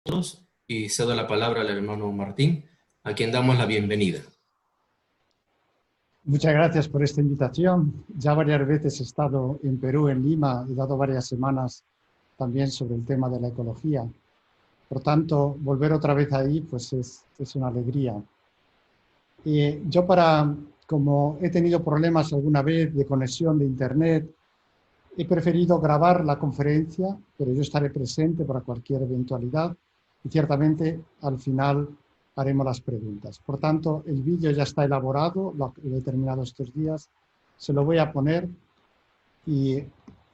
nosotros y cedo la palabra al hermano Martín, a quien damos la bienvenida. Muchas gracias por esta invitación. Ya varias veces he estado en Perú, en Lima, he dado varias semanas también sobre el tema de la ecología. Por tanto, volver otra vez ahí pues es una alegría. Yo como he tenido problemas alguna vez de conexión de internet, he preferido grabar la conferencia, pero yo estaré presente para cualquier eventualidad y ciertamente al final haremos las preguntas. Por tanto, el vídeo ya está elaborado, lo he terminado estos días, se lo voy a poner y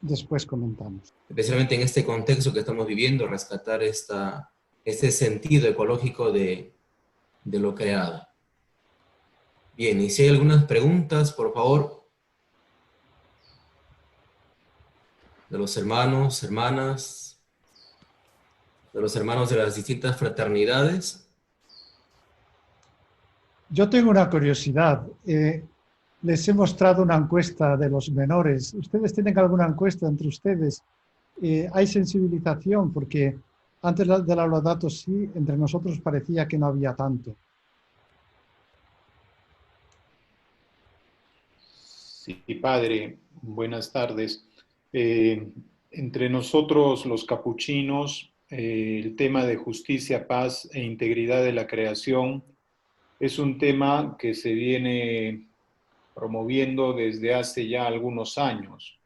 después comentamos. Especialmente en este contexto que estamos viviendo, rescatar este sentido ecológico de lo creado. Bien, y si hay algunas preguntas, por favor, de los hermanos, hermanas, de los hermanos de las distintas fraternidades. Yo tengo una curiosidad. Les he mostrado una encuesta de los menores. ¿Ustedes tienen alguna encuesta entre ustedes? ¿Hay sensibilización? Porque antes de los datos sí, entre nosotros parecía que no había tanto. Sí, padre, buenas tardes. Entre nosotros los capuchinos, el tema de justicia, paz e integridad de la creación es un tema que se viene promoviendo desde hace ya algunos años.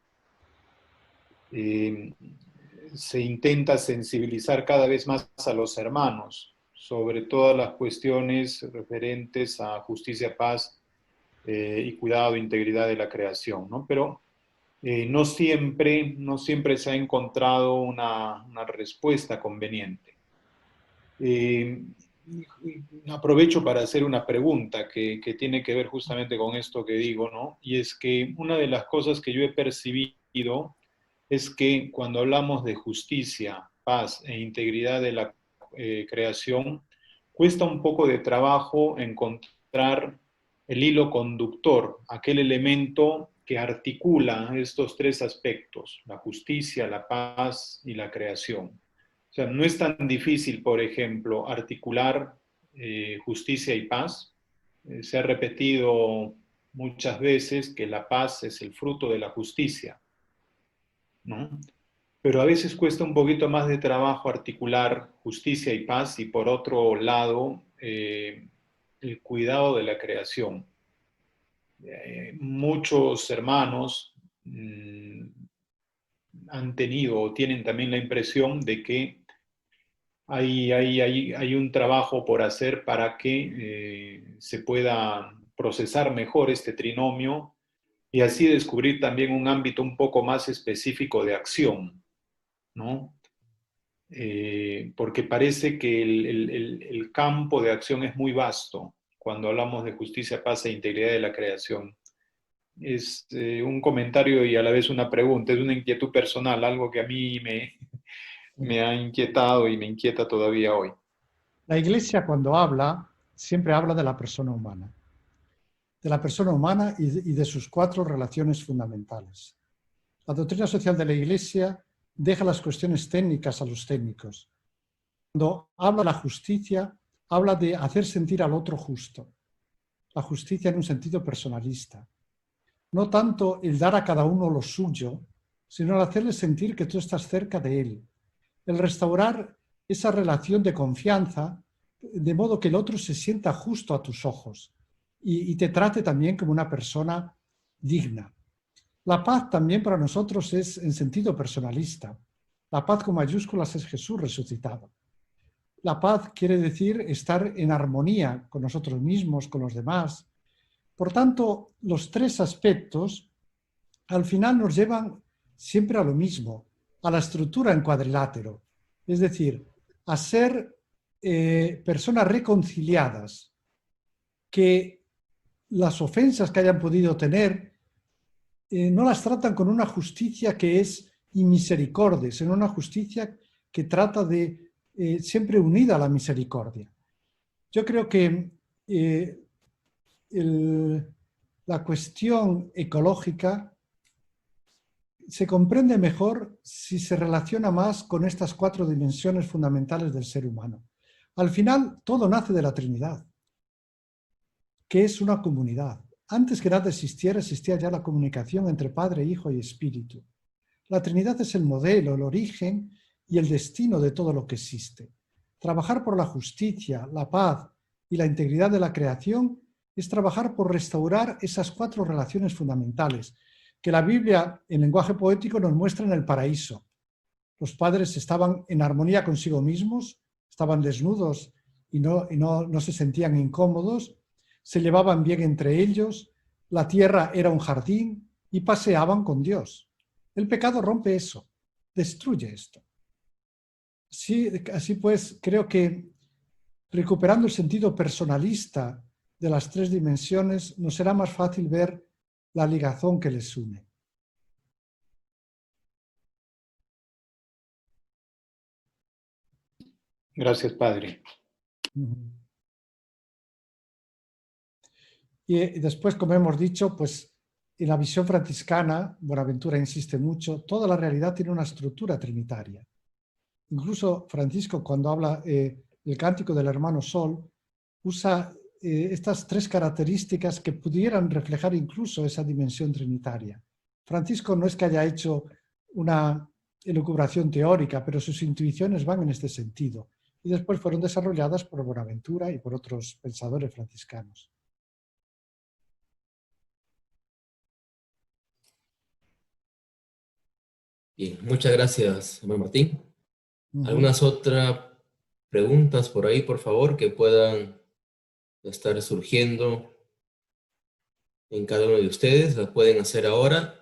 Se intenta sensibilizar cada vez más a los hermanos sobre todas las cuestiones referentes a justicia, paz y cuidado, integridad de la creación, ¿no? Pero no siempre se ha encontrado una respuesta conveniente. Aprovecho para hacer una pregunta que tiene que ver justamente con esto que digo, ¿no? Y es que una de las cosas que yo he percibido es que cuando hablamos de justicia, paz e integridad de la creación, cuesta un poco de trabajo encontrar el hilo conductor, aquel elemento que articula estos tres aspectos, la justicia, la paz y la creación. O sea, no es tan difícil, por ejemplo, articular justicia y paz. Se ha repetido muchas veces que la paz es el fruto de la justicia, ¿no? Pero a veces cuesta un poquito más de trabajo articular justicia y paz y por otro lado el cuidado de la creación. Muchos hermanos han tenido o tienen también la impresión de que hay un trabajo por hacer para que se pueda procesar mejor este trinomio y así descubrir también un ámbito un poco más específico de acción, ¿no? Porque parece que el campo de acción es muy vasto cuando hablamos de justicia, paz e integridad de la creación. Es un comentario y a la vez una pregunta, es una inquietud personal, algo que a mí me ha inquietado y me inquieta todavía hoy. La Iglesia cuando habla, siempre habla de la persona humana y de sus cuatro relaciones fundamentales. La doctrina social de la Iglesia deja las cuestiones técnicas a los técnicos. Cuando habla de la justicia, habla de hacer sentir al otro justo. La justicia en un sentido personalista. No tanto el dar a cada uno lo suyo, sino el hacerle sentir que tú estás cerca de él. El restaurar esa relación de confianza, de modo que el otro se sienta justo a tus ojos y te trate también como una persona digna. La paz también para nosotros es en sentido personalista. La paz con mayúsculas es Jesús resucitado. La paz quiere decir estar en armonía con nosotros mismos, con los demás. Por tanto, los tres aspectos al final nos llevan siempre a lo mismo, a la estructura en cuadrilátero. Es decir, a ser personas reconciliadas, que las ofensas que hayan podido tener no las tratan con una justicia que es inmisericordia, sino una justicia que trata de siempre unida a la misericordia. Yo creo que la cuestión ecológica se comprende mejor si se relaciona más con estas 4 dimensiones fundamentales del ser humano. Al final, todo nace de la Trinidad, que es una comunidad. Antes que nada existía ya la comunicación entre Padre, Hijo y Espíritu. La Trinidad es el modelo, el origen y el destino de todo lo que existe. Trabajar por la justicia, la paz y la integridad de la creación es trabajar por restaurar esas 4 relaciones fundamentales que la Biblia, en lenguaje poético, nos muestra en el paraíso. Los padres estaban en armonía consigo mismos, estaban desnudos y no se sentían incómodos, se llevaban bien entre ellos, la tierra era un jardín y paseaban con Dios. El pecado rompe eso, destruye esto. Así pues, creo que recuperando el sentido personalista de las 3 dimensiones, nos será más fácil ver la ligazón que les une. Gracias, Padre. Y después, como hemos dicho, pues en la visión franciscana, Buenaventura insiste mucho, toda la realidad tiene una estructura trinitaria. Incluso Francisco, cuando habla el cántico del hermano Sol, usa estas 3 características que pudieran reflejar incluso esa dimensión trinitaria. Francisco no es que haya hecho una elucubración teórica, pero sus intuiciones van en este sentido. Y después fueron desarrolladas por Buenaventura y por otros pensadores franciscanos. Bien, muchas gracias, hermano Martín. ¿Algunas otras preguntas por ahí, por favor, que puedan estar surgiendo en cada uno de ustedes? Las pueden hacer ahora.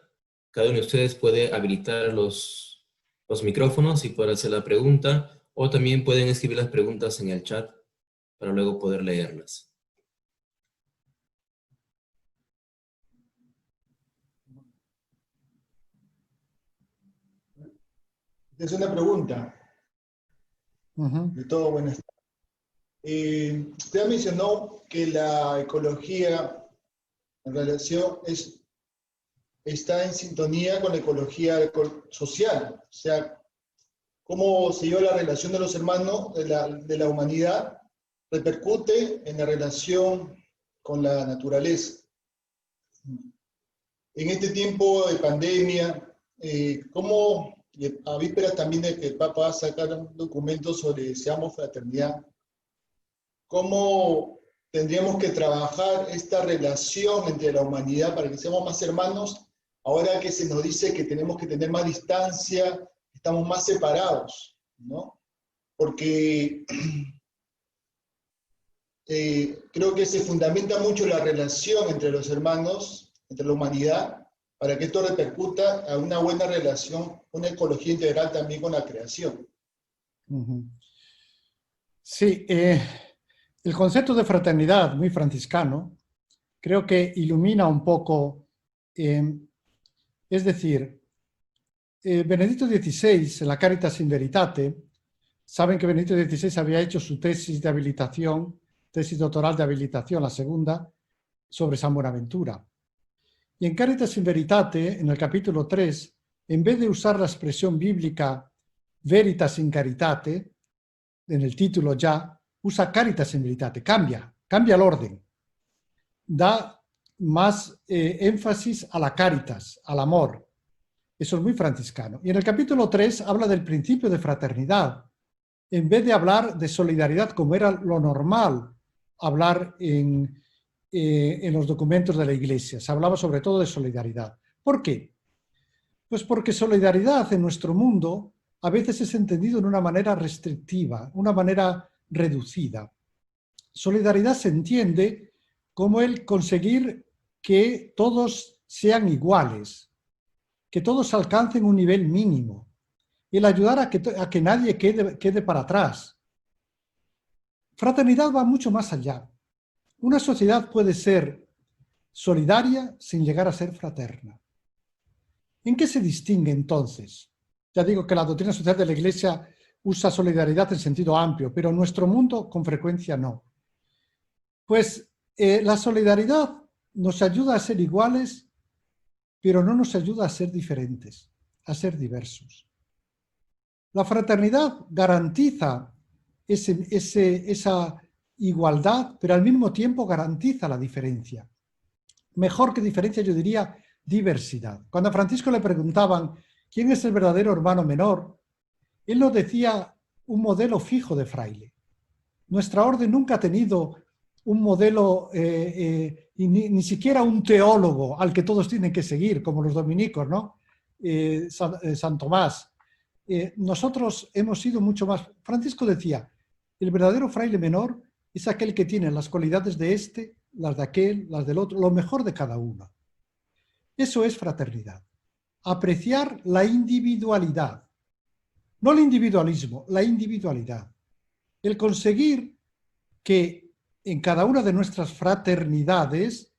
Cada uno de ustedes puede habilitar los micrófonos y poder hacer la pregunta, o también pueden escribir las preguntas en el chat para luego poder leerlas. Es una pregunta. De todo, buenas tardes. Usted mencionó que la ecología en relación está en sintonía con la ecología social. O sea, cómo se dio la relación de los hermanos de la humanidad repercute en la relación con la naturaleza. En este tiempo de pandemia, ¿cómo, a vísperas también de que el Papa va a sacar un documento sobre Seamos Fraternidad, cómo tendríamos que trabajar esta relación entre la humanidad para que seamos más hermanos, ahora que se nos dice que tenemos que tener más distancia, estamos más separados, ¿no? Porque creo que se fundamenta mucho la relación entre los hermanos, entre la humanidad, para que esto repercuta a una buena relación, una ecología integral también con la creación. Sí, el concepto de fraternidad, muy franciscano, creo que ilumina un poco, es decir, Benedicto XVI, en la Caritas in Veritate, saben que Benedicto XVI había hecho su tesis de habilitación, tesis doctoral de habilitación, la segunda, sobre San Buenaventura. Y en Caritas in Veritate, en el capítulo 3, en vez de usar la expresión bíblica Veritas in Caritate, en el título ya, usa Caritas in Veritate, cambia el orden. Da más énfasis a la caritas, al amor. Eso es muy franciscano. Y en el capítulo 3 habla del principio de fraternidad. En vez de hablar de solidaridad como era lo normal hablar en los documentos de la Iglesia, se hablaba sobre todo de solidaridad. ¿Por qué? Pues porque solidaridad en nuestro mundo a veces es entendido de una manera restrictiva, una manera reducida. Solidaridad se entiende como el conseguir que todos sean iguales, que todos alcancen un nivel mínimo, el ayudar a que nadie quede para atrás. Fraternidad va mucho más allá. Una sociedad puede ser solidaria sin llegar a ser fraterna. ¿En qué se distingue entonces? Ya digo que la doctrina social de la Iglesia usa solidaridad en sentido amplio, pero en nuestro mundo con frecuencia no. Pues la solidaridad nos ayuda a ser iguales, pero no nos ayuda a ser diferentes. a ser diversos. La fraternidad garantiza esa igualdad, pero al mismo tiempo garantiza la diferencia. Mejor que diferencia, yo diría diversidad. Cuando a Francisco le preguntaban quién es el verdadero hermano menor, él no decía un modelo fijo de fraile. Nuestra orden nunca ha tenido un modelo, ni siquiera un teólogo al que todos tienen que seguir, como los dominicos, ¿no? San Tomás. Nosotros hemos sido mucho más... Francisco decía, el verdadero fraile menor es aquel que tiene las cualidades de este, las de aquel, las del otro, lo mejor de cada uno. Eso es fraternidad. Apreciar la individualidad. No el individualismo, la individualidad. El conseguir que en cada una de nuestras fraternidades,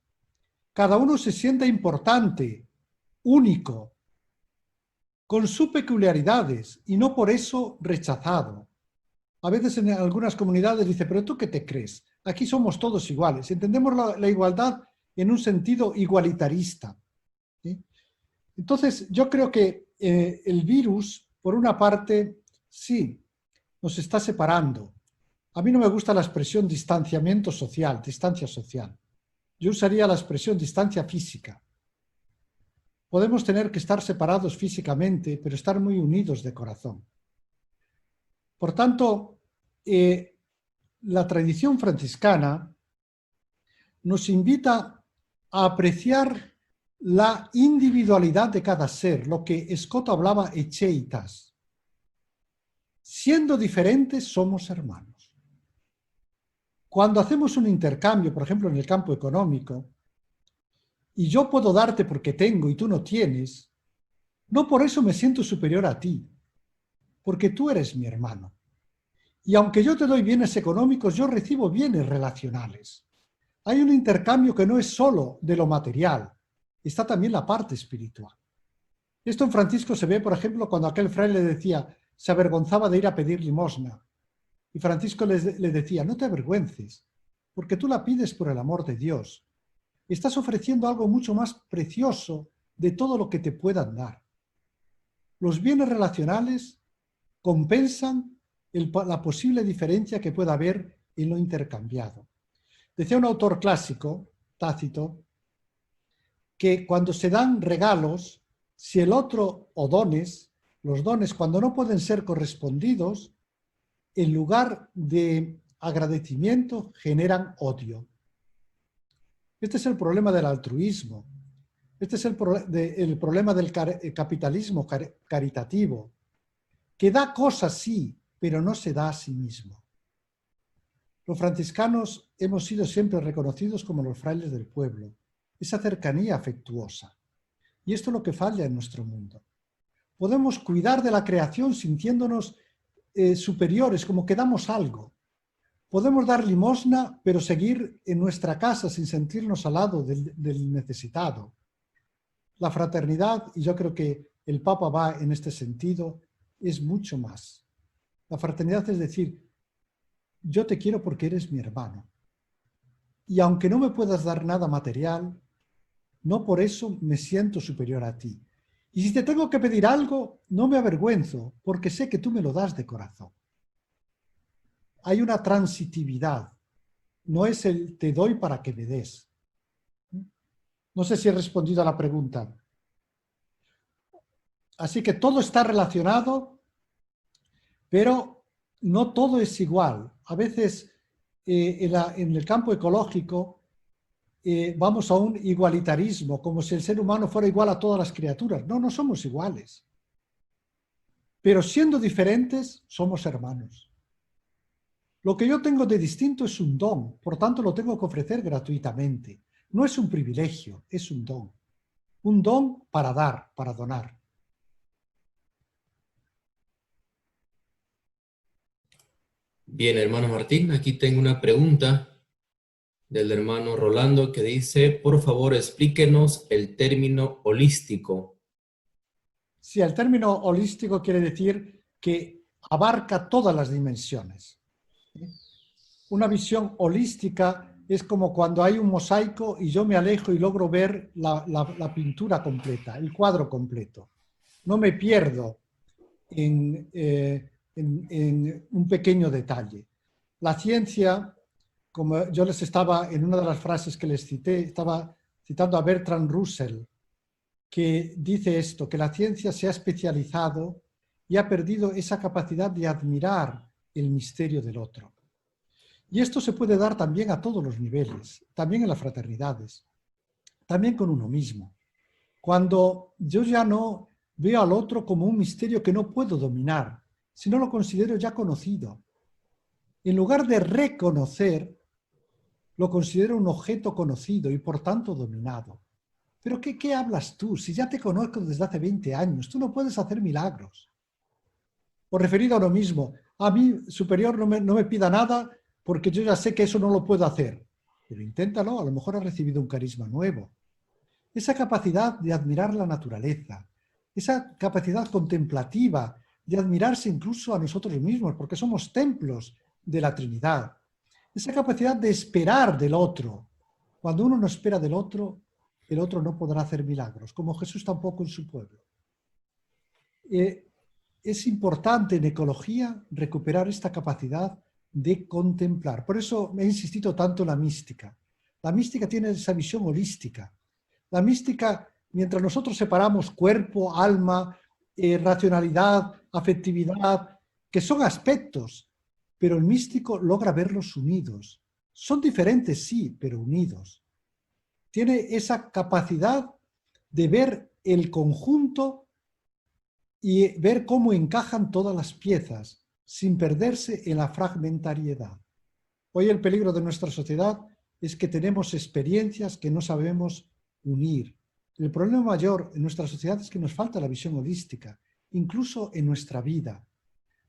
cada uno se sienta importante, único, con sus peculiaridades y no por eso rechazado. A veces en algunas comunidades dice, pero ¿tú qué te crees? Aquí somos todos iguales. Entendemos la igualdad en un sentido igualitarista, ¿sí? Entonces, yo creo que el virus, por una parte, sí, nos está separando. A mí no me gusta la expresión distanciamiento social, distancia social. Yo usaría la expresión distancia física. Podemos tener que estar separados físicamente, pero estar muy unidos de corazón. Por tanto, la tradición franciscana nos invita a apreciar la individualidad de cada ser, lo que Scott hablaba echeitas. Siendo diferentes, somos hermanos. Cuando hacemos un intercambio, por ejemplo, en el campo económico, y yo puedo darte porque tengo y tú no tienes, no por eso me siento superior a ti, porque tú eres mi hermano. Y aunque yo te doy bienes económicos, yo recibo bienes relacionales. Hay un intercambio que no es solo de lo material, está también la parte espiritual. Esto en Francisco se ve, por ejemplo, cuando aquel fraile decía, se avergonzaba de ir a pedir limosna. Y Francisco le decía, no te avergüences, porque tú la pides por el amor de Dios. Estás ofreciendo algo mucho más precioso de todo lo que te puedan dar. Los bienes relacionales compensan la posible diferencia que pueda haber en lo intercambiado. Decía un autor clásico, Tácito, que cuando se dan regalos, si el otro, o dones, los dones cuando no pueden ser correspondidos, en lugar de agradecimiento generan odio. Este es el problema del altruismo. Este es el problema del capitalismo caritativo, que da cosas sí, pero no se da a sí mismo. Los franciscanos hemos sido siempre reconocidos como los frailes del pueblo, esa cercanía afectuosa. Y esto es lo que falla en nuestro mundo. Podemos cuidar de la creación sintiéndonos superiores, como que damos algo. Podemos dar limosna, pero seguir en nuestra casa sin sentirnos al lado del necesitado. La fraternidad, y yo creo que el Papa va en este sentido, es mucho más. La fraternidad es decir, yo te quiero porque eres mi hermano. Y aunque no me puedas dar nada material, no por eso me siento superior a ti. Y si te tengo que pedir algo, no me avergüenzo, porque sé que tú me lo das de corazón. Hay una transitividad. No es el te doy para que me des. No sé si he respondido a la pregunta. Así que todo está relacionado, pero no todo es igual. A veces en el campo ecológico vamos a un igualitarismo, como si el ser humano fuera igual a todas las criaturas. No, no somos iguales. Pero siendo diferentes, somos hermanos. Lo que yo tengo de distinto es un don, por tanto lo tengo que ofrecer gratuitamente. No es un privilegio, es un don. Un don para dar, para donar. Bien, hermano Martín, aquí tengo una pregunta del hermano Rolando que dice, por favor, explíquenos el término holístico. Sí, el término holístico quiere decir que abarca todas las dimensiones. Una visión holística es como cuando hay un mosaico y yo me alejo y logro ver la pintura completa, el cuadro completo. no me pierdo en un pequeño detalle. La ciencia, como yo les estaba, en una de las frases que les cité, estaba citando a Bertrand Russell, que dice esto, que la ciencia se ha especializado y ha perdido esa capacidad de admirar el misterio del otro. Y esto se puede dar también a todos los niveles, también en las fraternidades, también con uno mismo. Cuando yo ya no veo al otro como un misterio que no puedo dominar, sino lo considero ya conocido. En lugar de reconocer, lo considero un objeto conocido y por tanto dominado. ¿Pero qué hablas tú? Si ya te conozco desde hace 20 años, tú no puedes hacer milagros. O referido a lo mismo, a mí superior no me pida nada porque yo ya sé que eso no lo puedo hacer. Pero inténtalo, a lo mejor has recibido un carisma nuevo. Esa capacidad de admirar la naturaleza, esa capacidad contemplativa de admirarse incluso a nosotros mismos, porque somos templos de la Trinidad. Esa capacidad de esperar del otro. Cuando uno no espera del otro, el otro no podrá hacer milagros, como Jesús tampoco en su pueblo. Es importante en ecología recuperar esta capacidad de contemplar. Por eso me he insistido tanto en la mística. La mística tiene esa visión holística. La mística, mientras nosotros separamos cuerpo, alma, racionalidad, afectividad, que son aspectos, pero el místico logra verlos unidos. Son diferentes, sí, pero unidos. Tiene esa capacidad de ver el conjunto y ver cómo encajan todas las piezas, sin perderse en la fragmentariedad. Hoy el peligro de nuestra sociedad es que tenemos experiencias que no sabemos unir. El problema mayor en nuestra sociedad es que nos falta la visión holística, incluso en nuestra vida.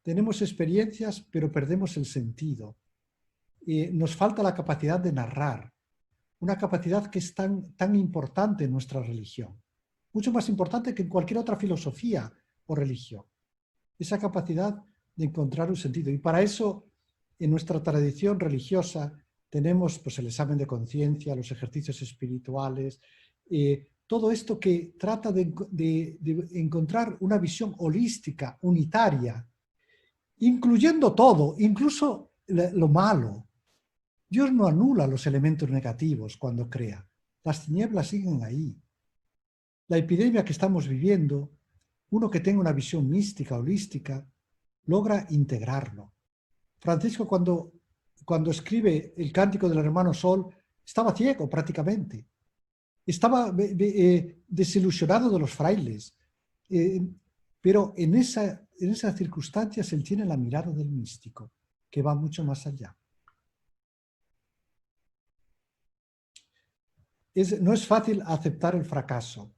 Tenemos experiencias, pero perdemos el sentido. Nos falta la capacidad de narrar, una capacidad que es tan importante en nuestra religión, mucho más importante que en cualquier otra filosofía o religión. Esa capacidad de encontrar un sentido. Y para eso, en nuestra tradición religiosa, tenemos pues, el examen de conciencia, los ejercicios espirituales, todo esto que trata de encontrar una visión holística, unitaria, incluyendo todo, incluso lo malo. Dios no anula los elementos negativos cuando crea. Las tinieblas siguen ahí. La epidemia que estamos viviendo, uno que tenga una visión mística, holística, logra integrarlo. Francisco, cuando escribe el Cántico del Hermano Sol, estaba ciego prácticamente. Estaba desilusionado de los frailes. Pero en esas circunstancias él tiene la mirada del místico, que va mucho más allá. No es fácil aceptar el fracaso,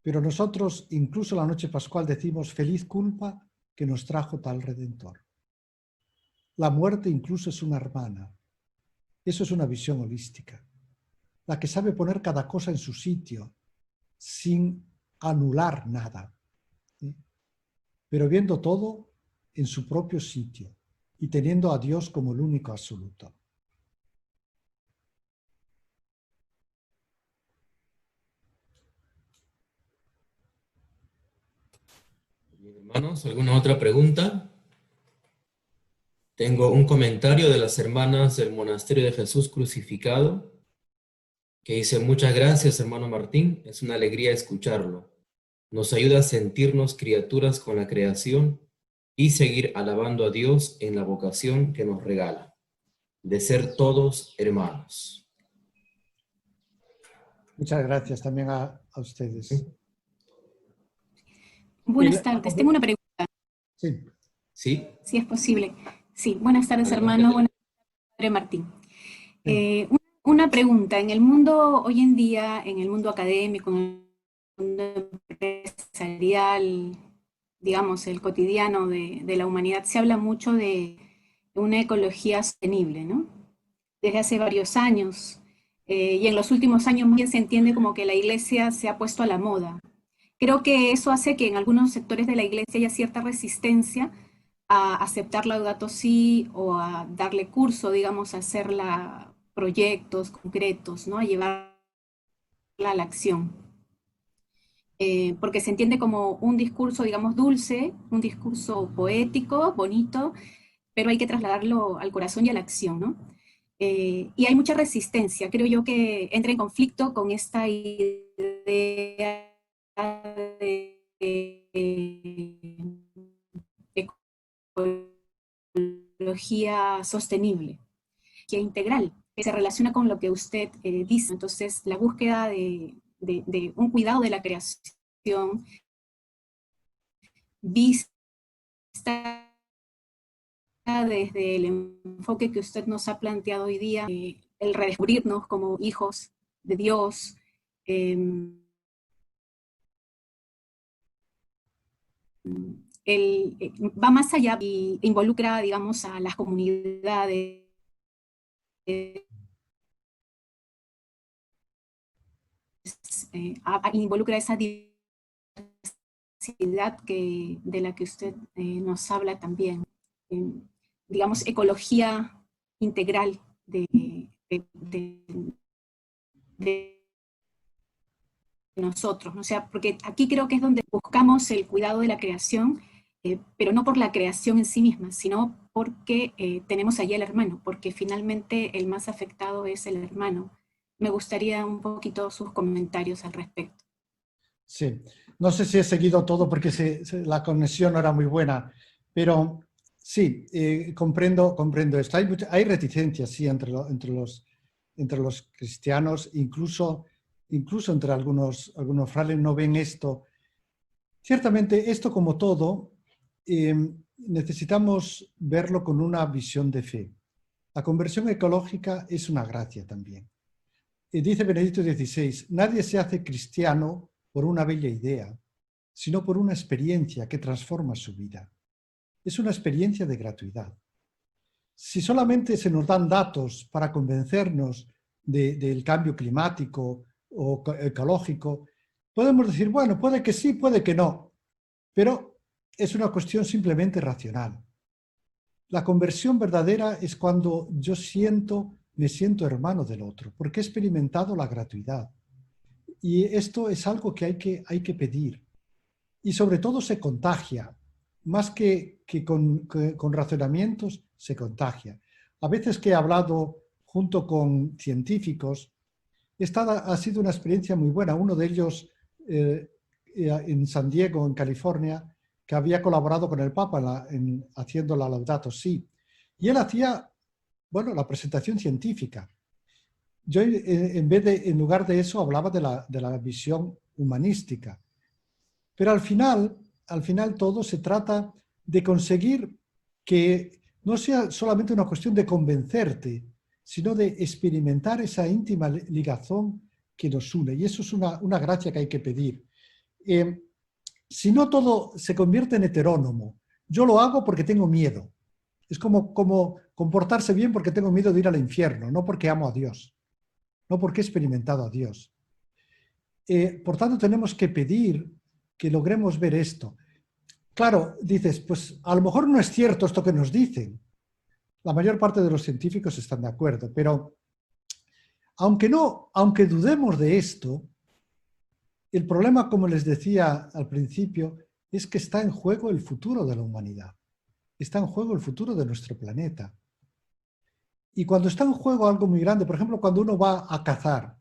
pero nosotros, incluso la noche pascual, decimos feliz culpa que nos trajo tal Redentor. La muerte incluso es una hermana. Eso es una visión holística, la que sabe poner cada cosa en su sitio, sin anular nada, ¿sí? Pero viendo todo en su propio sitio y teniendo a Dios como el único absoluto. Hermanos, ¿alguna otra pregunta? Tengo un comentario de las hermanas del Monasterio de Jesús Crucificado que dice: muchas gracias, hermano Martín, es una alegría escucharlo. Nos ayuda a sentirnos criaturas con la creación y seguir alabando a Dios en la vocación que nos regala, de ser todos hermanos. Muchas gracias también a ustedes. Buenas tardes, tengo una pregunta. Sí. ¿Sí? Si es posible. Sí, buenas tardes, hermano. Buenas tardes, Padre Martín. Una pregunta. En el mundo, hoy en día, en el mundo académico, en el mundo empresarial, digamos, el cotidiano de la humanidad, se habla mucho de una ecología sostenible, ¿no? Desde hace varios años. Y en los últimos años más bien se entiende como que la Iglesia se ha puesto a la moda. Creo que eso hace que en algunos sectores de la Iglesia haya cierta resistencia a aceptar Laudato Si o a darle curso, digamos, a hacer proyectos concretos, ¿no? A llevarla a la acción. porque se entiende como un discurso, digamos, dulce, un discurso poético, bonito, pero hay que trasladarlo al corazón y a la acción, ¿no? Y hay mucha resistencia, creo yo que entra en conflicto con esta idea de ecología sostenible, que integral, que se relaciona con lo que usted dice. Entonces, la búsqueda de un cuidado de la creación vista desde el enfoque que usted nos ha planteado hoy día, el redescubrirnos como hijos de Dios, va más allá y involucra, digamos, a las comunidades, involucra esa diversidad de la que usted nos habla también. Digamos, ecología integral de nosotros, ¿no? O sea, porque aquí creo que es donde buscamos el cuidado de la creación, pero no por la creación en sí misma, sino porque tenemos allí al hermano, porque finalmente el más afectado es el hermano. Me gustaría un poquito sus comentarios al respecto. Sí, no sé si he seguido todo porque la conexión no era muy buena, pero sí, comprendo esto. Hay reticencias, sí, entre los cristianos, incluso entre algunos frailes no ven esto. Ciertamente, esto como todo, necesitamos verlo con una visión de fe. La conversión ecológica es una gracia también. Dice Benedicto XVI, nadie se hace cristiano por una bella idea, sino por una experiencia que transforma su vida. Es una experiencia de gratuidad. Si solamente se nos dan datos para convencernos del cambio climático o ecológico, podemos decir, bueno, puede que sí, puede que no, pero es una cuestión simplemente racional. La conversión verdadera es cuando yo me siento hermano del otro, porque he experimentado la gratuidad. Y esto es algo que hay que pedir. Y sobre todo se contagia, más que con razonamientos, se contagia. A veces que he hablado junto con científicos, esta ha sido una experiencia muy buena. Uno de ellos en San Diego, en California, que había colaborado con el Papa haciendo la Laudato Si. Y él hacía, bueno, la presentación científica. Yo en lugar de eso hablaba de la visión humanística. Pero al final todo se trata de conseguir que no sea solamente una cuestión de convencerte, sino de experimentar esa íntima ligazón que nos une. Y eso es una gracia que hay que pedir. Si no, todo se convierte en heterónomo. Yo lo hago porque tengo miedo. Es como comportarse bien porque tengo miedo de ir al infierno, no porque amo a Dios, no porque he experimentado a Dios. Por tanto, tenemos que pedir que logremos ver esto. Claro, dices, pues a lo mejor no es cierto esto que nos dicen. La mayor parte de los científicos están de acuerdo, pero aunque dudemos de esto, el problema, como les decía al principio, es que está en juego el futuro de la humanidad. Está en juego el futuro de nuestro planeta. Y cuando está en juego algo muy grande, por ejemplo, cuando uno va a cazar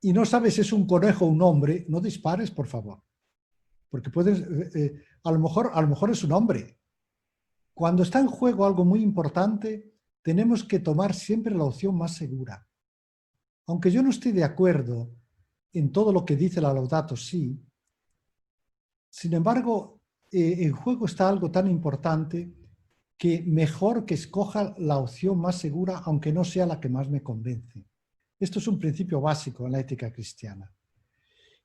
y no sabes si es un conejo o un hombre, no dispares, por favor. Porque a lo mejor es un hombre. Cuando está en juego algo muy importante, tenemos que tomar siempre la opción más segura. Aunque yo no esté de acuerdo en todo lo que dice la Laudato Si, sin embargo, en juego está algo tan importante que mejor que escoja la opción más segura, aunque no sea la que más me convence. Esto es un principio básico en la ética cristiana.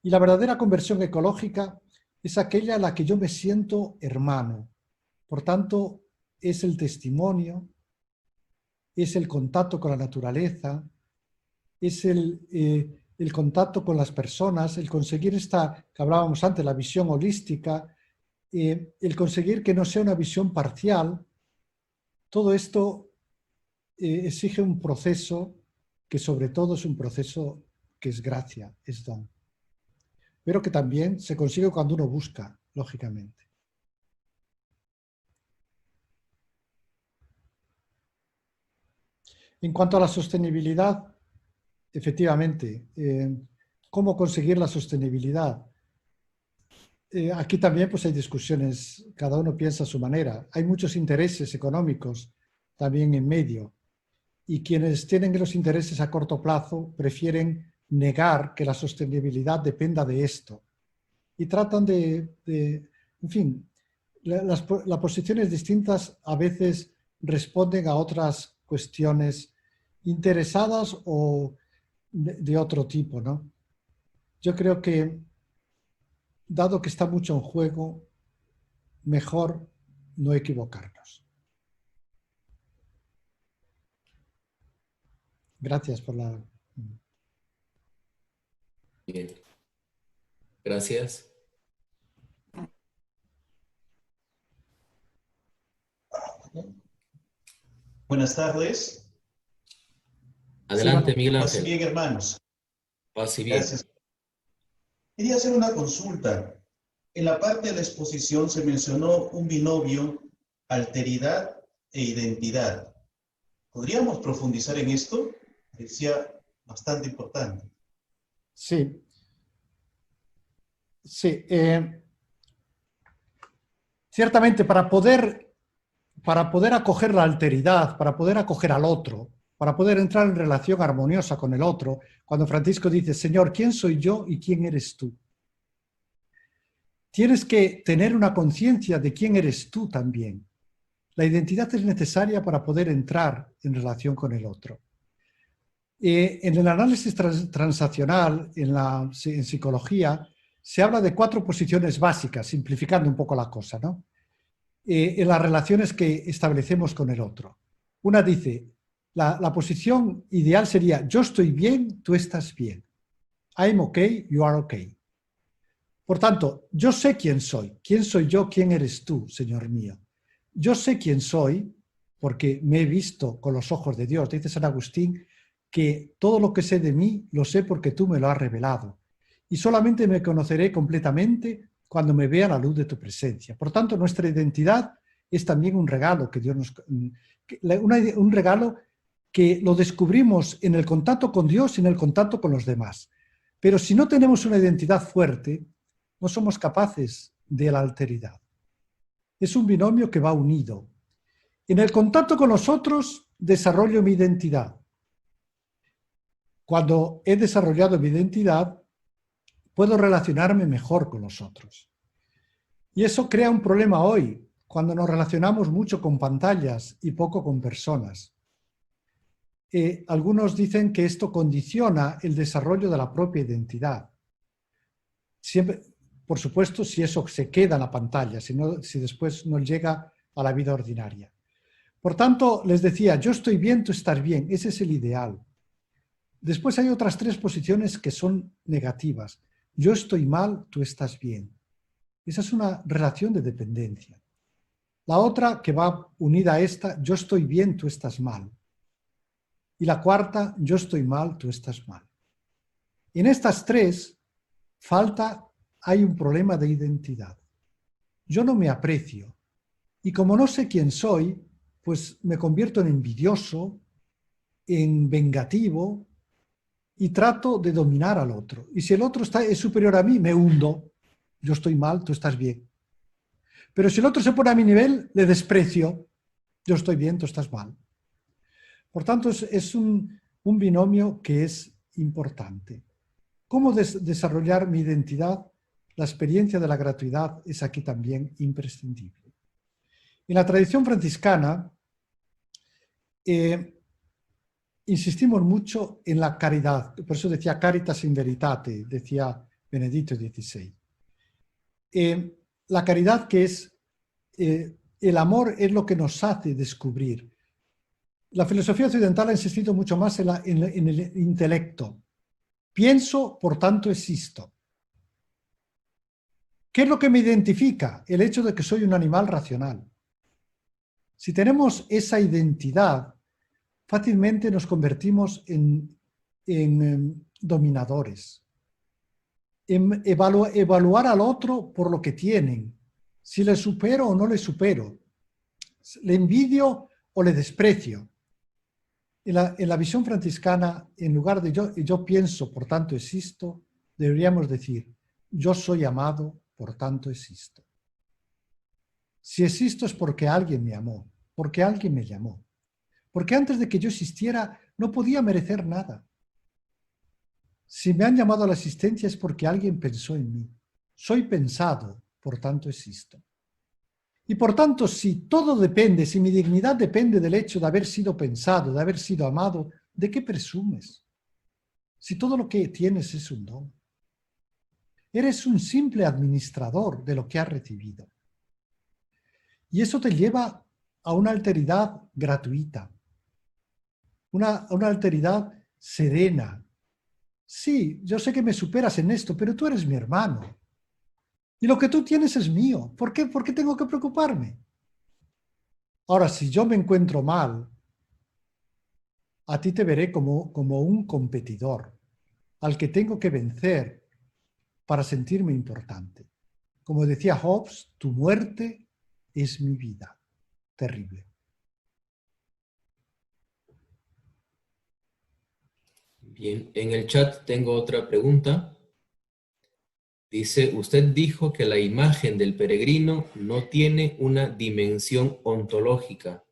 Y la verdadera conversión ecológica es aquella en la que yo me siento hermano. Por tanto, es el testimonio, es el contacto con la naturaleza, es el contacto con las personas, el conseguir esta, que hablábamos antes, la visión holística, el conseguir que no sea una visión parcial. Todo esto exige un proceso que sobre todo es un proceso que es gracia, es don. pero que también se consigue cuando uno busca, lógicamente. En cuanto a la sostenibilidad, efectivamente, ¿cómo conseguir la sostenibilidad? Aquí también pues, hay discusiones, cada uno piensa a su manera. Hay muchos intereses económicos también en medio, y quienes tienen los intereses a corto plazo prefieren negar que la sostenibilidad dependa de esto. Y tratan en fin, las posiciones distintas a veces responden a otras cuestiones interesadas o de otro tipo, ¿no? Yo creo que, dado que está mucho en juego, mejor no equivocarnos. Gracias por la... Bien. Gracias. Buenas tardes. Adelante, Miguel Paz y Ángel. bien, hermanos. Paz y bien. Gracias. Quería hacer una consulta. En la parte de la exposición se mencionó un binomio, alteridad e identidad. ¿Podríamos profundizar en esto? Parecía bastante importante. Sí. Sí. Ciertamente, para poder acoger la alteridad, para poder acoger al otro, para poder entrar en relación armoniosa con el otro, cuando Francisco dice, Señor, ¿quién soy yo y quién eres tú? Tienes que tener una conciencia de quién eres tú también. La identidad es necesaria para poder entrar en relación con el otro. En el análisis transaccional, en psicología, se habla de 4 posiciones básicas, simplificando un poco la cosa, ¿no? En las relaciones que establecemos con el otro. Una dice, la posición ideal sería, yo estoy bien, tú estás bien. I'm okay, you are okay. Por tanto, yo sé quién soy. ¿Quién soy yo? ¿Quién eres tú, Señor mío? Yo sé quién soy porque me he visto con los ojos de Dios. Dice San Agustín que todo lo que sé de mí lo sé porque tú me lo has revelado. Y solamente me conoceré completamente cuando me vea la luz de tu presencia. Por tanto, nuestra identidad es también un regalo que Dios nos... un regalo que lo descubrimos en el contacto con Dios y en el contacto con los demás. Pero si no tenemos una identidad fuerte, no somos capaces de la alteridad. Es un binomio que va unido. En el contacto con los otros, desarrollo mi identidad. Cuando he desarrollado mi identidad, puedo relacionarme mejor con los otros. Y eso crea un problema hoy, cuando nos relacionamos mucho con pantallas y poco con personas. Algunos dicen que esto condiciona el desarrollo de la propia identidad. Siempre, por supuesto, si eso se queda en la pantalla, si después no llega a la vida ordinaria. Por tanto, les decía, yo estoy bien, tú estás bien. Ese es el ideal. Después hay otras 3 posiciones que son negativas. Yo estoy mal, tú estás bien. Esa es una relación de dependencia. La otra, que va unida a esta, yo estoy bien, tú estás mal. Y la cuarta, yo estoy mal, tú estás mal. En estas 3 hay un problema de identidad. Yo no me aprecio. Y como no sé quién soy, pues me convierto en envidioso, en vengativo, y trato de dominar al otro. Y si el otro es superior a mí, me hundo. Yo estoy mal, tú estás bien. Pero si el otro se pone a mi nivel, le desprecio. Yo estoy bien, tú estás mal. Por tanto, es un binomio que es importante. ¿Cómo desarrollar mi identidad? La experiencia de la gratuidad es aquí también imprescindible. En la tradición franciscana, insistimos mucho en la caridad, por eso decía caritas in veritate, decía Benedicto XVI. La caridad, que es el amor, es lo que nos hace descubrir. La filosofía occidental ha insistido mucho más en el intelecto. Pienso, por tanto existo. ¿Qué es lo que me identifica? El hecho de que soy un animal racional. Si tenemos esa identidad, fácilmente nos convertimos en dominadores, evaluar al otro por lo que tienen, si le supero o no le supero, le envidio o le desprecio. En la visión franciscana, en lugar de yo pienso, por tanto existo, deberíamos decir, yo soy amado, por tanto existo. Si existo es porque alguien me amó, porque alguien me llamó. Porque antes de que yo existiera no podía merecer nada. Si me han llamado a la existencia es porque alguien pensó en mí. Soy pensado, por tanto existo. Y por tanto, si todo depende, si mi dignidad depende del hecho de haber sido pensado, de haber sido amado, ¿de qué presumes? Si todo lo que tienes es un don. Eres un simple administrador de lo que has recibido. Y eso te lleva a una alteridad gratuita, una alteridad serena. Sí, yo sé que me superas en esto, pero tú eres mi hermano. Y lo que tú tienes es mío. ¿Por qué tengo que preocuparme? Ahora, si yo me encuentro mal, a ti te veré como un competidor, al que tengo que vencer para sentirme importante. Como decía Hobbes, tu muerte es mi vida. Terrible. Bien, en el chat tengo otra pregunta. Dice, usted dijo que la imagen del peregrino no tiene una dimensión ontológica,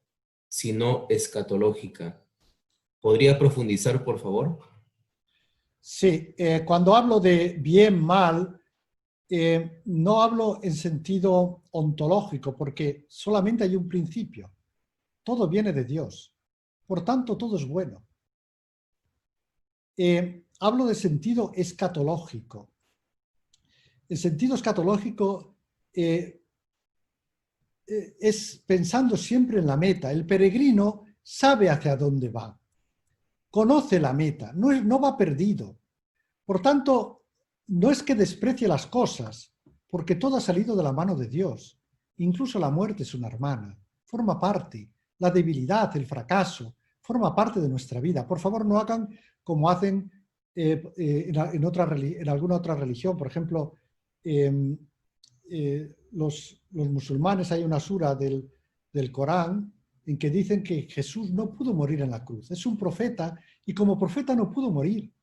sino escatológica. ¿Podría profundizar, por favor? Sí, cuando hablo de bien, mal, no hablo en sentido ontológico, porque solamente hay un principio. Todo viene de Dios. Por tanto, todo es bueno. Hablo de sentido escatológico. El sentido escatológico es pensando siempre en la meta. El peregrino sabe hacia dónde va. Conoce la meta, no va perdido. Por tanto, no es que desprecie las cosas, porque todo ha salido de la mano de Dios. Incluso la muerte es una hermana, forma parte. La debilidad, el fracaso, forma parte de nuestra vida. Por favor, no hagan como hacen en alguna otra religión. Por ejemplo, los musulmanes, hay una sura del Corán en que dicen que Jesús no pudo morir en la cruz. Es un profeta y como profeta no pudo morir.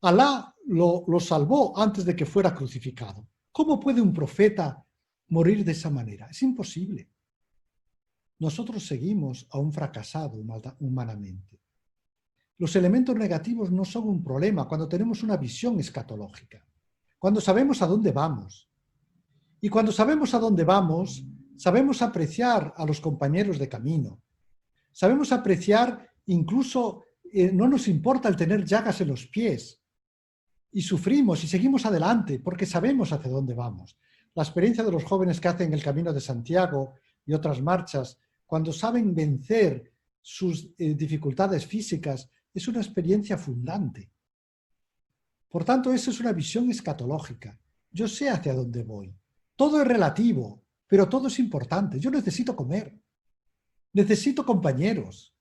Alá lo salvó antes de que fuera crucificado. ¿Cómo puede un profeta morir de esa manera? Es imposible. Nosotros seguimos a un fracasado humanamente. Los elementos negativos no son un problema cuando tenemos una visión escatológica, cuando sabemos a dónde vamos. Y cuando sabemos a dónde vamos, sabemos apreciar a los compañeros de camino. Sabemos apreciar, incluso no nos importa el tener llagas en los pies. Y sufrimos y seguimos adelante porque sabemos hacia dónde vamos. La experiencia de los jóvenes que hacen el Camino de Santiago y otras marchas, cuando saben vencer sus dificultades físicas, es una experiencia fundante. Por tanto, esa es una visión escatológica. Yo sé hacia dónde voy. Todo es relativo, pero todo es importante. Yo necesito comer, necesito compañeros,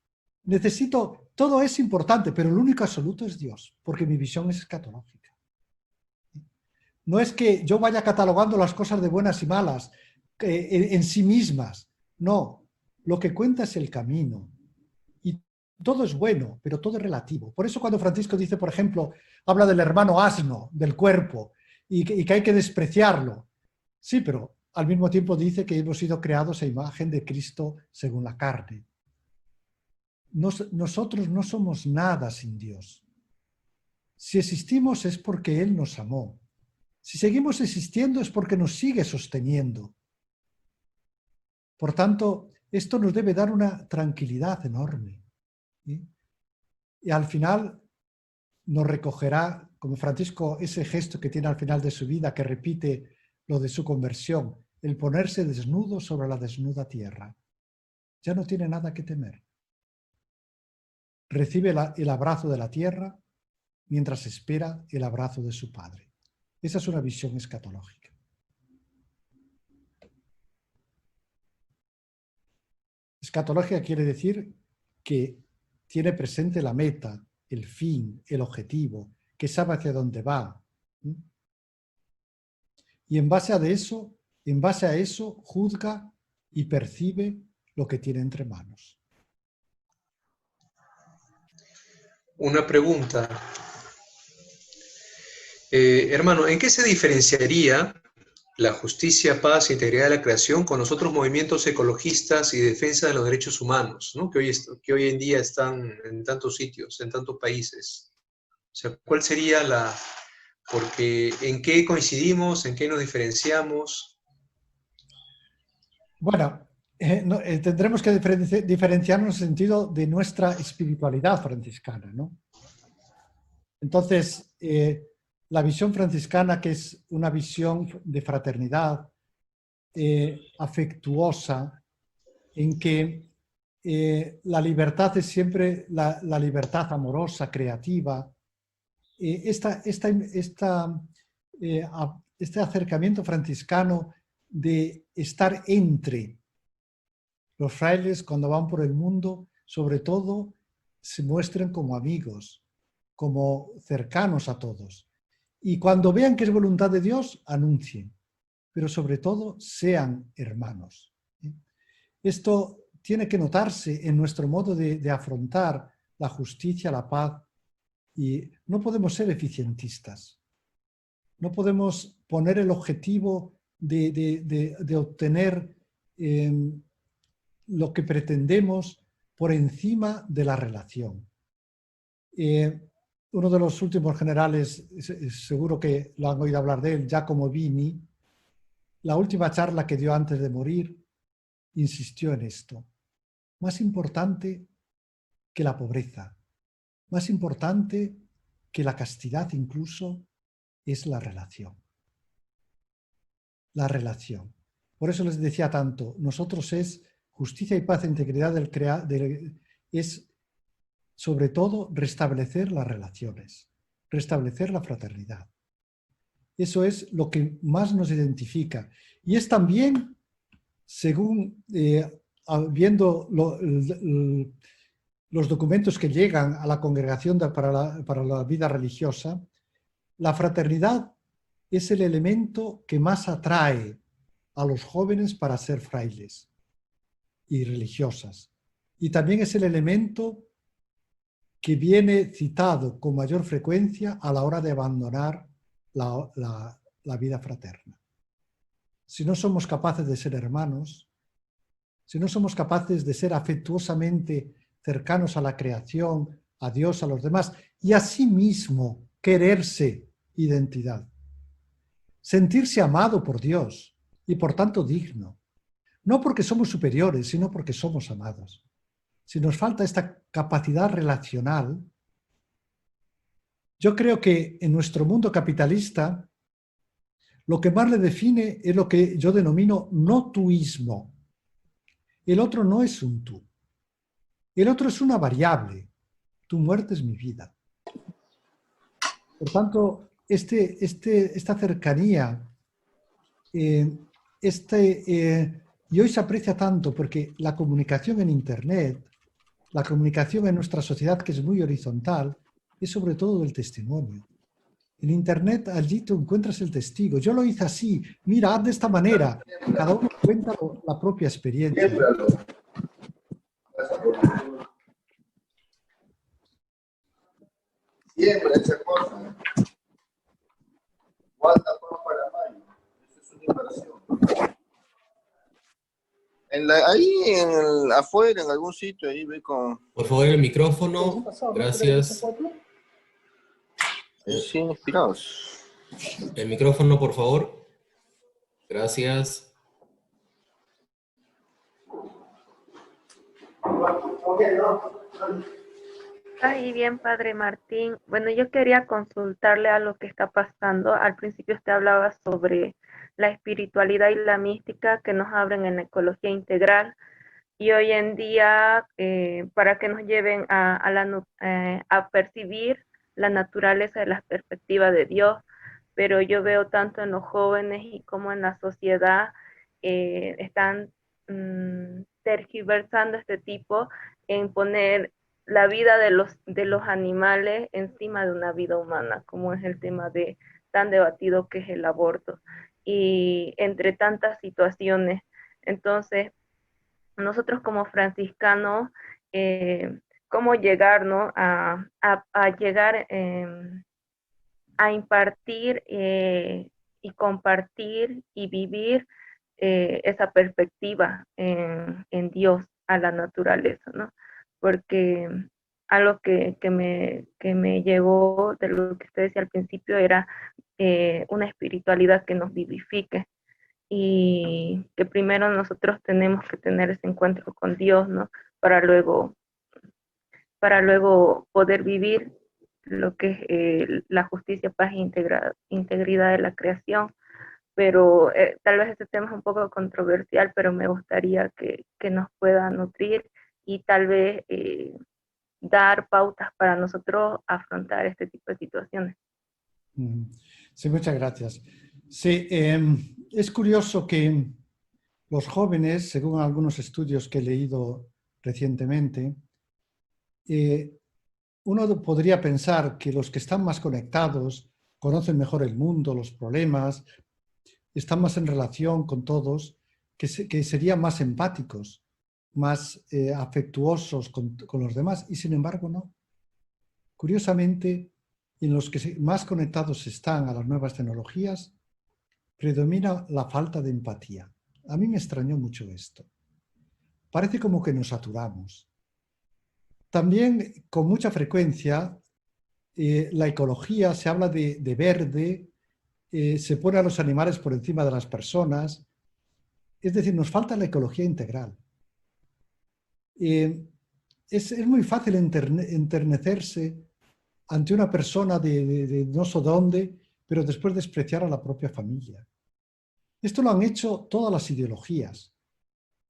todo es importante, pero el único absoluto es Dios, porque mi visión es escatológica. No es que yo vaya catalogando las cosas de buenas y malas en sí mismas. No, lo que cuenta es el camino. Y todo es bueno, pero todo es relativo. Por eso cuando Francisco dice, por ejemplo, habla del hermano asno, del cuerpo, y que hay que despreciarlo. Sí, pero al mismo tiempo dice que hemos sido creados a imagen de Cristo según la carne. Nosotros no somos nada sin Dios. Si existimos es porque Él nos amó. Si seguimos existiendo es porque nos sigue sosteniendo. Por tanto, esto nos debe dar una tranquilidad enorme. ¿Sí? Y al final nos recogerá, como Francisco, ese gesto que tiene al final de su vida, que repite lo de su conversión, el ponerse desnudo sobre la desnuda tierra. Ya no tiene nada que temer. Recibe el abrazo de la tierra mientras espera el abrazo de su Padre. Esa es una visión escatológica. Escatológica quiere decir que tiene presente la meta, el fin, el objetivo, que sabe hacia dónde va. y en base a eso juzga y percibe lo que tiene entre manos. Una pregunta. Hermano, ¿en qué se diferenciaría la justicia, paz e integridad de la creación con los otros movimientos ecologistas y defensa de los derechos humanos, ¿no? que hoy en día están en tantos sitios, en tantos países? O sea, ¿cuál sería porque en qué coincidimos, en qué nos diferenciamos? Bueno, tendremos que diferenciarnos en el sentido de nuestra espiritualidad franciscana, ¿no? Entonces, la visión franciscana, que es una visión de fraternidad, afectuosa, en que la libertad es siempre la libertad amorosa, creativa. Este acercamiento franciscano de estar entre los frailes cuando van por el mundo, sobre todo, se muestran como amigos, como cercanos a todos. Y cuando vean que es voluntad de Dios, anuncien, pero sobre todo sean hermanos. Esto tiene que notarse en nuestro modo de afrontar la justicia, la paz, y no podemos ser eficientistas. No podemos poner el objetivo de obtener lo que pretendemos por encima de la relación. Uno de los últimos generales, seguro que lo han oído hablar de él, Giacomo Vini, la última charla que dio antes de morir, insistió en esto. Más importante que la pobreza, más importante que la castidad incluso, es la relación. La relación. Por eso les decía tanto, nosotros es justicia y paz e integridad es sobre todo restablecer las relaciones, restablecer la fraternidad. Eso es lo que más nos identifica. Y es también, según viendo los documentos que llegan a la Congregación para la Vida Religiosa, la fraternidad es el elemento que más atrae a los jóvenes para ser frailes y religiosas. Y también es el elemento que viene citado con mayor frecuencia a la hora de abandonar la vida fraterna. Si no somos capaces de ser hermanos, si no somos capaces de ser afectuosamente cercanos a la creación, a Dios, a los demás, y a sí mismo quererse identidad, sentirse amado por Dios y por tanto digno, no porque somos superiores, sino porque somos amados. Si nos falta esta capacidad relacional, yo creo que en nuestro mundo capitalista lo que más le define es lo que yo denomino no tuismo. El otro no es un tú. El otro es una variable. Tu muerte es mi vida. Por tanto, esta cercanía, y hoy se aprecia tanto porque la comunicación en Internet, la comunicación en nuestra sociedad, que es muy horizontal, es sobre todo del testimonio. En Internet, allí tú encuentras el testigo. Yo lo hice así. Mira, haz de esta manera. Cada uno cuenta la propia experiencia. Siembra esa cosa. Guarda para mayo. Eso es una inversión. Afuera, en algún sitio, ahí ve con... Por favor, el micrófono. Gracias. Sí, inspirados. El micrófono, por favor. Gracias. Ahí bien, Padre Martín. Bueno, yo quería consultarle a lo que está pasando. Al principio usted hablaba sobre la espiritualidad y la mística que nos abren en la ecología integral. Y hoy en día, para que nos lleven a percibir la naturaleza de la perspectiva de Dios, pero yo veo tanto en los jóvenes y como en la sociedad, están tergiversando este tipo en poner la vida de los animales encima de una vida humana, como es el tema tan debatido que es el aborto. y entre tantas situaciones. Entonces, nosotros como franciscanos, cómo llegar, ¿no? a llegar a impartir y compartir y vivir esa perspectiva en Dios, a la naturaleza, ¿no? Porque algo que me llegó de lo que usted decía al principio era una espiritualidad que nos vivifique y que primero nosotros tenemos que tener ese encuentro con Dios, ¿no? Para luego poder vivir lo que es la justicia, paz e integridad de la creación. Pero tal vez este tema es un poco controversial, pero me gustaría que nos pueda nutrir y tal vez dar pautas para nosotros afrontar este tipo de situaciones. Sí, muchas gracias. Sí, es curioso que los jóvenes, según algunos estudios que he leído recientemente, uno podría pensar que los que están más conectados conocen mejor el mundo, los problemas, están más en relación con todos, que serían más empáticos, más afectuosos con los demás, y sin embargo no. Curiosamente, en los que más conectados están a las nuevas tecnologías, predomina la falta de empatía. A mí me extrañó mucho esto. Parece como que nos saturamos. También, con mucha frecuencia, la ecología, se habla de verde, se pone a los animales por encima de las personas. Es decir, nos falta la ecología integral. Es muy fácil enternecerse ante una persona de no sé dónde, pero después despreciar a la propia familia. Esto lo han hecho todas las ideologías.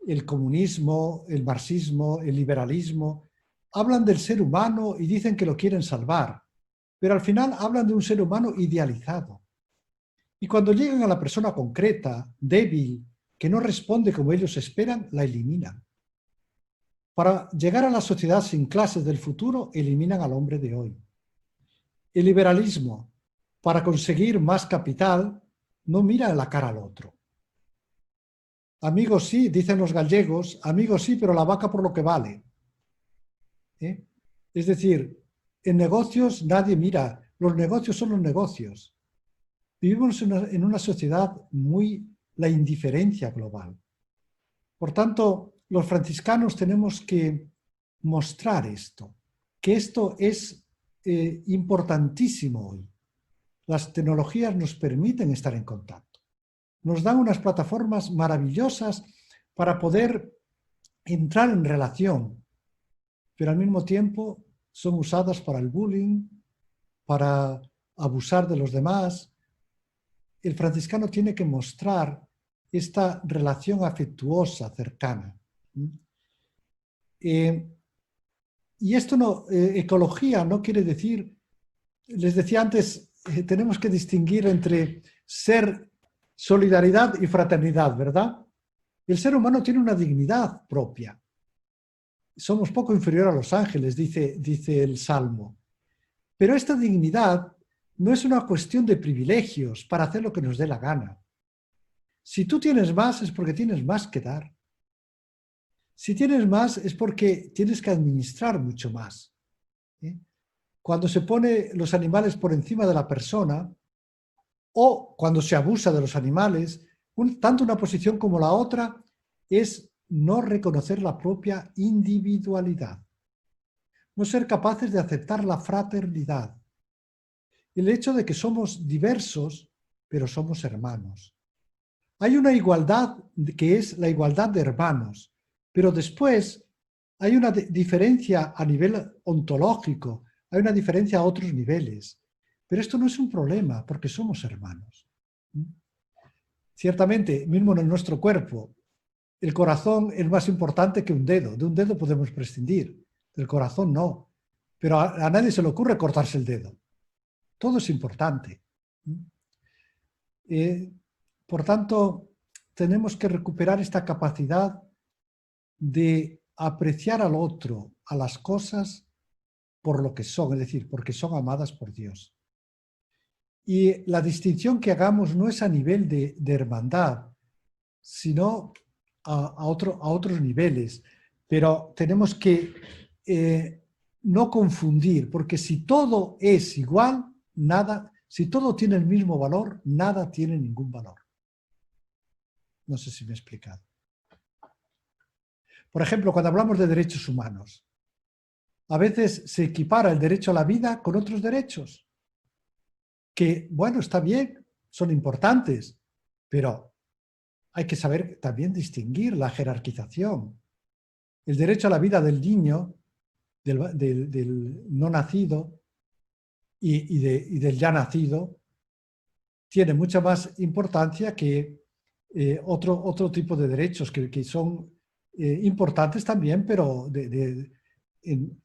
El comunismo, el marxismo, el liberalismo, hablan del ser humano y dicen que lo quieren salvar, pero al final hablan de un ser humano idealizado. Y cuando llegan a la persona concreta, débil, que no responde como ellos esperan, la eliminan. Para llegar a la sociedad sin clases del futuro, eliminan al hombre de hoy. El liberalismo, para conseguir más capital, no mira la cara al otro. Amigos sí, dicen los gallegos, amigos sí, pero la vaca por lo que vale. Es decir, en negocios nadie mira, los negocios son los negocios. Vivimos en una sociedad la indiferencia global. Por tanto, los franciscanos tenemos que mostrar esto, que esto es importantísimo hoy. Las tecnologías nos permiten estar en contacto. Nos dan unas plataformas maravillosas para poder entrar en relación, pero al mismo tiempo son usadas para el bullying, para abusar de los demás. El franciscano tiene que mostrar esta relación afectuosa, cercana. Y esto no, ecología no quiere decir, les decía antes, tenemos que distinguir entre solidaridad y fraternidad, ¿verdad? El ser humano tiene una dignidad propia. Somos poco inferior a los ángeles, dice el Salmo. Pero esta dignidad no es una cuestión de privilegios para hacer lo que nos dé la gana. Si tú tienes más es porque tienes más que dar. Si tienes más es porque tienes que administrar mucho más. Cuando se pone los animales por encima de la persona o cuando se abusa de los animales, tanto una posición como la otra es no reconocer la propia individualidad. No ser capaces de aceptar la fraternidad. El hecho de que somos diversos, pero somos hermanos. Hay una igualdad que es la igualdad de hermanos, pero después hay una diferencia a nivel ontológico, hay una diferencia a otros niveles. Pero esto no es un problema, porque somos hermanos. Ciertamente, mismo en nuestro cuerpo, el corazón es más importante que un dedo. De un dedo podemos prescindir, del corazón no. Pero a nadie se le ocurre cortarse el dedo. Todo es importante. Por tanto, tenemos que recuperar esta capacidad de apreciar al otro, a las cosas, por lo que son, es decir, porque son amadas por Dios. Y la distinción que hagamos no es a nivel de hermandad, sino a otros niveles. Pero tenemos que no confundir, porque si todo es igual, nada, si todo tiene el mismo valor, nada tiene ningún valor. No sé si me he explicado. Por ejemplo, cuando hablamos de derechos humanos, a veces se equipara el derecho a la vida con otros derechos, que, bueno, está bien, son importantes, pero hay que saber también distinguir la jerarquización. El derecho a la vida del niño, del no nacido y del ya nacido, tiene mucha más importancia que otro tipo de derechos que son importantes también, pero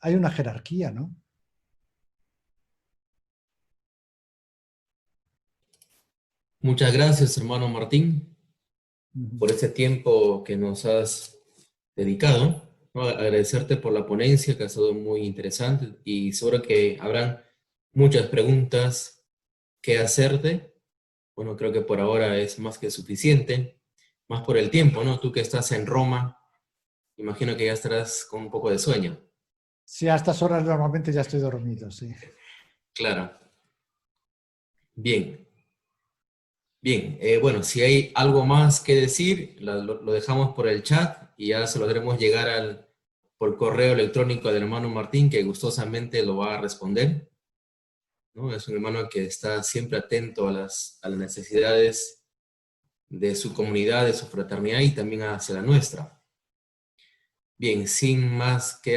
hay una jerarquía, ¿no? Muchas gracias, hermano Martín, por este tiempo que nos has dedicado, ¿no? Agradecerte por la ponencia, que ha sido muy interesante, y seguro que habrán muchas preguntas que hacerte. Bueno, creo que por ahora es más que suficiente, más por el tiempo, ¿no? Tú que estás en Roma, imagino que ya estarás con un poco de sueño. Sí, a estas horas normalmente ya estoy dormido, sí. Claro. Bien. Bien, bueno, si hay algo más que decir, lo dejamos por el chat y ya se lo haremos llegar por correo electrónico al hermano Martín, que gustosamente lo va a responder, ¿no? Es un hermano que está siempre atento a las necesidades de su comunidad, de su fraternidad y también hacia la nuestra. Bien, sin más que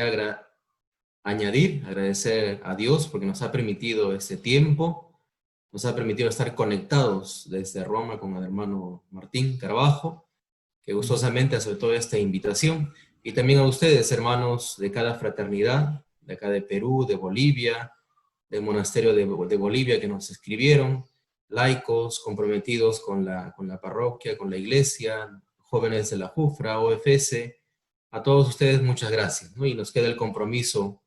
añadir, agradecer a Dios porque nos ha permitido este tiempo, nos ha permitido estar conectados desde Roma con el hermano Martín Carvajo, que gustosamente aceptó esta invitación, y también a ustedes, hermanos de cada fraternidad, de acá de Perú, de Bolivia, del monasterio de Bolivia que nos escribieron, laicos comprometidos con la parroquia, con la iglesia, jóvenes de la Jufra, OFS, a todos ustedes muchas gracias, ¿no? Y nos queda el compromiso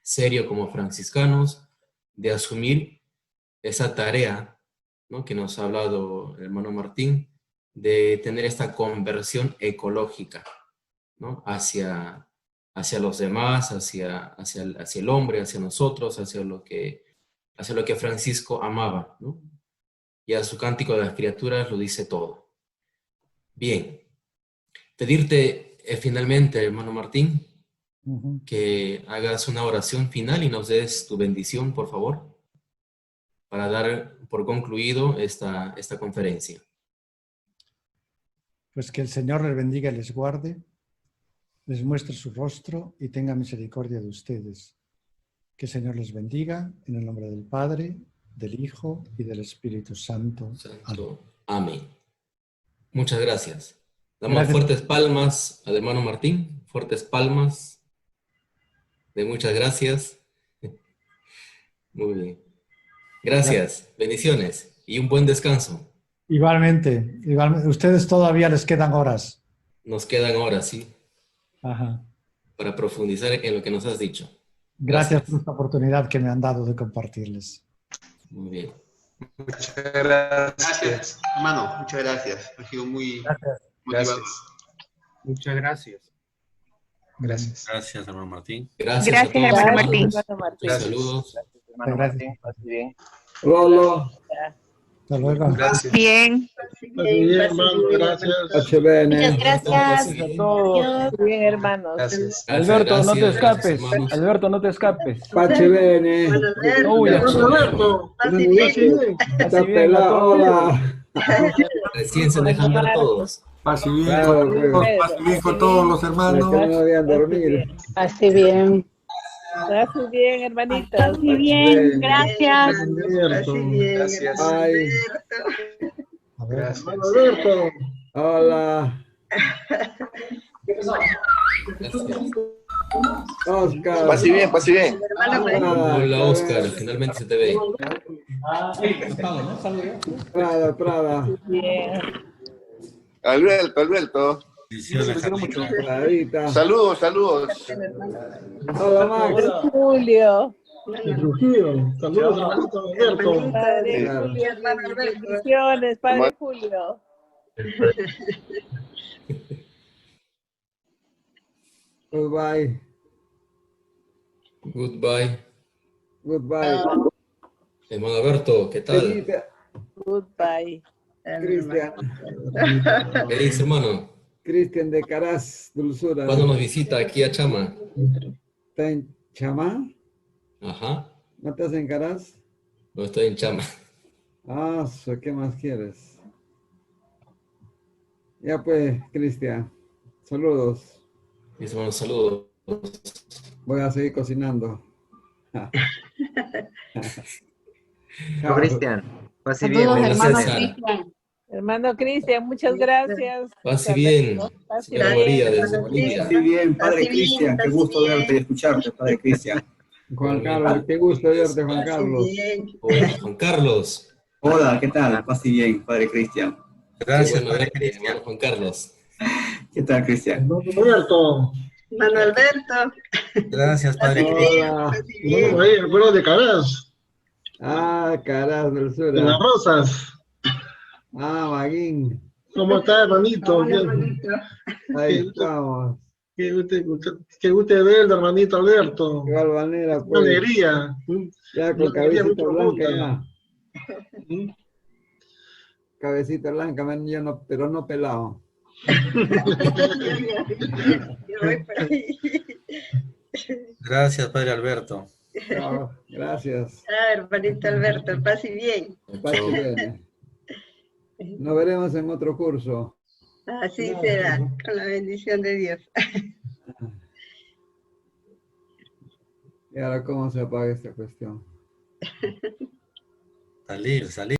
serio como franciscanos de asumir esa tarea, ¿no? Que nos ha hablado el hermano Martín, de tener esta conversión ecológica, ¿no? hacia los demás, hacia el hombre, hacia nosotros, hacia lo que Francisco amaba, ¿no? Y a su Cántico de las Criaturas lo dice todo. Bien, pedirte finalmente, hermano Martín, que hagas una oración final y nos des tu bendición, por favor, para dar por concluido esta conferencia. Pues que el Señor les bendiga y les guarde, les muestre su rostro y tenga misericordia de ustedes. Que el Señor les bendiga en el nombre del Padre, del Hijo y del Espíritu Santo. Amén. Muchas gracias. Damos fuertes palmas al hermano Martín, fuertes palmas de muchas gracias. Muy bien. Gracias, bendiciones y un buen descanso. Igualmente, ustedes todavía les quedan horas. Nos quedan horas, sí. Ajá. Para profundizar en lo que nos has dicho. Gracias por esta oportunidad que me han dado de compartirles. Muy bien. Muchas gracias. Gracias, hermano, muchas gracias. Ha sido muy motivador. Muchas gracias. Gracias. Gracias, hermano Martín. Gracias a todos. hermano Martín. Saludos. Hermano Martín, pase bien. Lolo. Hasta luego. Gracias. Bien. Bien, hermano, gracias. Muchas gracias A todos. Bien, hermanos. Gracias. Alberto, no te Gracias, escapes. hermanos. Alberto, no te escapes. Pache bene. No huyas. Alberto. Pase bien. Está pelado. Hola. Recién se dejan ver todos. Pase bien con todos los hermanos. Que no debían dormir. Así bien. Pase bien, hermanitas. Así bien, gracias. Gracias. Ay. Gracias. Alberto. Hola. Oscar. Pase bien, pase bien. Hola, Oscar. Finalmente se te ve. Prada. Bien. Alberto. Pradita. Saludos. Hola, Max. Julio. De Trujillo. Saludos, hermanito Alberto. Padre Claro. Julio, Hermano Alberto. bendiciones, Padre Julio. Goodbye. Goodbye. Goodbye. Hermano Alberto, ¿qué tal? Felipe, Goodbye. Cristian. ¿Qué dice, hermano? Cristian de Caraz, Dulzura. ¿Cuándo nos visita aquí a Chama? ¿Está en Chamá? Ajá. ¿No estás en Caraz? No estoy en Chama. Ah, ¿qué más quieres? Ya pues, Cristian. Saludos. Mis hermanos, saludos. Voy a seguir cocinando. Chao, Cristian. Pase bien. Saludos, hermano Gracias, Sara. Cristian. Hermano Cristian, muchas gracias. Pase bien, Pase señora bien. María, desde Bolivia. Así bien, Padre Así bien, Cristian, qué así gusto bien. verte y escucharte, Padre Cristian. Juan Carlos, qué gusto verte, Juan Carlos. Bien. Hola, Juan Carlos. Hola, ¿qué tal? Paz y bien, Padre Cristian. Qué Gracias, bueno Padre verte, Cristian. hermano Juan Carlos. ¿Qué tal, Cristian? Alberto. Hermano Alberto. Gracias, Padre Cristian. Hola. Así bien. Bueno, ahí, el pueblo de Caraz, Ah, Caraz, de las Dulzura. Rosas. Ah, Maguín. ¿Cómo está, hermanito? Hola, hermanito. Ahí estamos. Qué gusto de verlo, hermanito Alberto. De igual manera, Una pues. alegría. Ya con Una alegría muy cabecita blanca profunda. ya. Cabecita blanca, yo no, pero no pelado. Yo voy por ahí. Gracias, Padre Alberto. Chao, gracias. Ah, hermanito Alberto, paz y bien. Paz y bien. Nos veremos en otro curso. Así será, con la bendición de Dios. Y ahora, ¿cómo se apaga esta cuestión? Salir, salir.